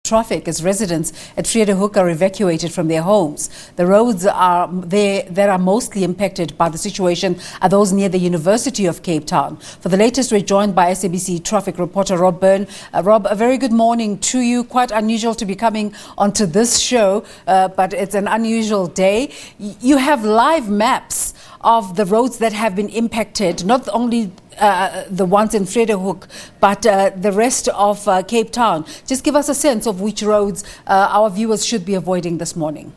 Traffic as residents at Vredehoek are evacuated from their homes. The roads that are mostly impacted by the situation are those near the University of Cape Town. For the latest, we're joined by SABC Traffic reporter Rob Byrne. Rob, a very good morning to you. Quite unusual to be coming onto this show, but it's an unusual day. You have live maps of the roads that have been impacted, not only the ones in Vredehoek, but the rest of Cape Town. Just give us a sense of which roads our viewers should be avoiding this morning.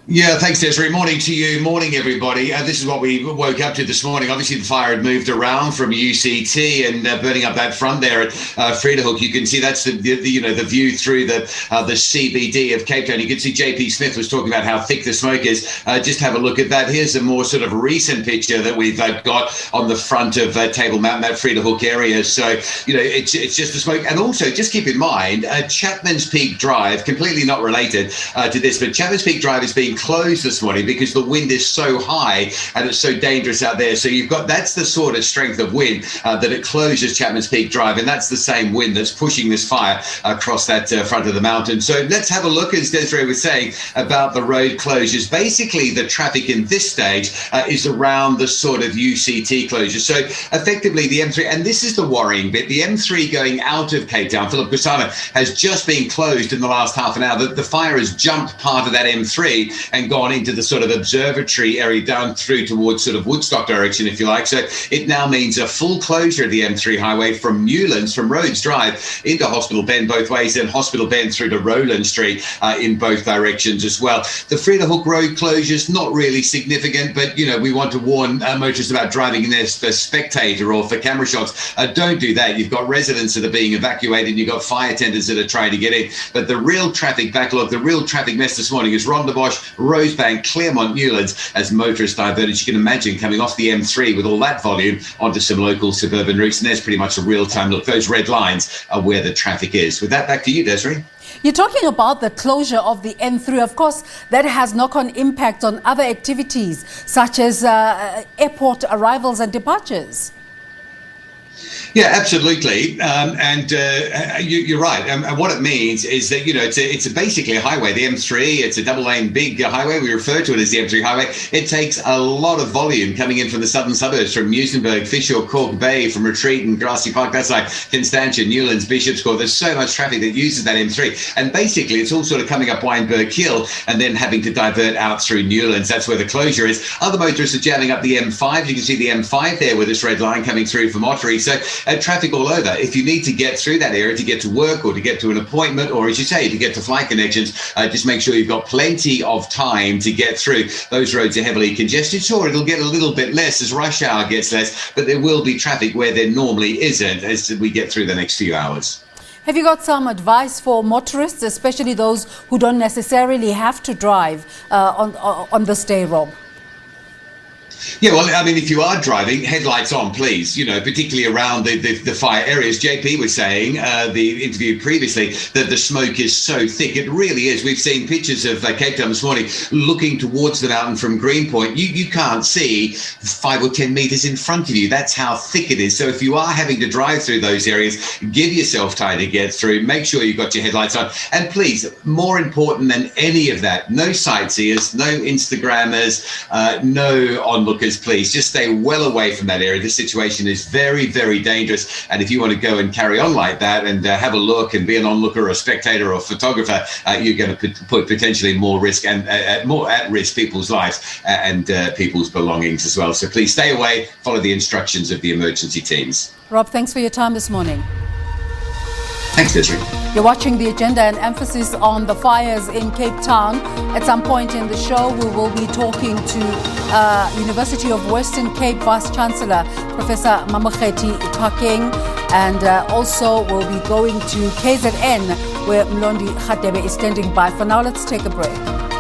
Yeah, thanks, Desiree. Morning to you. Morning, everybody. This is what we woke up to this morning. Obviously, the fire had moved around from UCT and burning up that front there at Vredehoek. You can see that's the view through the CBD of Cape Town. You can see JP Smith was talking about how thick the smoke is. Just have a look at that. Here's a more sort of recent picture that we've got on the front of Table Mountain, that Vredehoek area. So, it's just the smoke. And also, just keep in mind, Chapman's Peak Drive, completely not related to this, but Chapman's Peak Drive is being closed this morning because the wind is so high and it's so dangerous out there. So that's the sort of strength of wind that it closes Chapman's Peak Drive, and that's the same wind that's pushing this fire across that front of the mountain. So let's have a look, as Desiree was saying, about the road closures. Basically, the traffic in this stage is around the sort of UCT closure. So effectively the M3, and this is the worrying bit, the M3 going out of Cape Town, Philip Kusama, has just been closed in the last half an hour. The fire has jumped part of that M3 and gone into the sort of observatory area down through towards sort of Woodstock direction, if you like. So it now means a full closure of the M3 highway from Newlands, from Rhodes Drive into Hospital Bend both ways, and Hospital Bend through to Rowland Street in both directions as well. The Vredehoek road closures, not really significant, but, we want to warn motorists about driving in there for spectator or for camera shots. Don't do that. You've got residents that are being evacuated, you've got fire tenders that are trying to get in. But the real traffic backlog, the real traffic mess this morning is Rondebosch, Rosebank, Claremont, Newlands, as motorists diverted. You can imagine coming off the M3 with all that volume onto some local suburban routes, and there's pretty much a real-time look. Those red lines are where the traffic is. With that, back to you, Desiree. You're talking about the closure of the M3. Of course, that has knock-on impact on other activities, such as airport arrivals and departures. Yeah, absolutely. You're right. And what it means is that, it's basically a highway. The M3, it's a double-lane big highway. We refer to it as the M3 highway. It takes a lot of volume coming in from the southern suburbs, from Muizenberg, Fisher, Cork Bay, from Retreat and Grassy Park. That's like Constantia, Newlands, Bishop's Court. There's so much traffic that uses that M3. And basically, it's all sort of coming up Wynberg Hill and then having to divert out through Newlands. That's where the closure is. Other motorists are jamming up the M5. You can see the M5 there with this red line coming through from Ottery. So traffic all over. If you need to get through that area to get to work or to get to an appointment, or as you say, to get to flight connections, just make sure you've got plenty of time to get through. Those roads are heavily congested. Sure, it'll get a little bit less as rush hour gets less, but there will be traffic where there normally isn't as we get through the next few hours. Have you got some advice for motorists, especially those who don't necessarily have to drive on this day, Rob? Yeah, well, I mean, if you are driving, headlights on, please, particularly around the fire areas. JP was saying, the interview previously, that the smoke is so thick. It really is. We've seen pictures of Cape Town this morning looking towards the mountain from Greenpoint. You can't see 5 or 10 meters in front of you. That's how thick it is. So if you are having to drive through those areas, give yourself time to get through. Make sure you've got your headlights on. And please, more important than any of that, no sightseers, no Instagrammers, no onlookers. Please just stay well away from that area. This situation is very, very dangerous. And if you want to go and carry on like that and have a look and be an onlooker or a spectator or a photographer, you're going to put potentially more risk and more at risk people's lives and people's belongings as well. So please stay away, follow the instructions of the emergency teams. Rob, thanks for your time this morning. Thanks, Desiree. You're watching The Agenda, and emphasis on the fires in Cape Town. At some point in the show, we will be talking to University of Western Cape Vice-Chancellor, Professor Mamokgethi Thakeng, and also we'll be going to KZN, where Mlondi Khatebe is standing by. For now, let's take a break.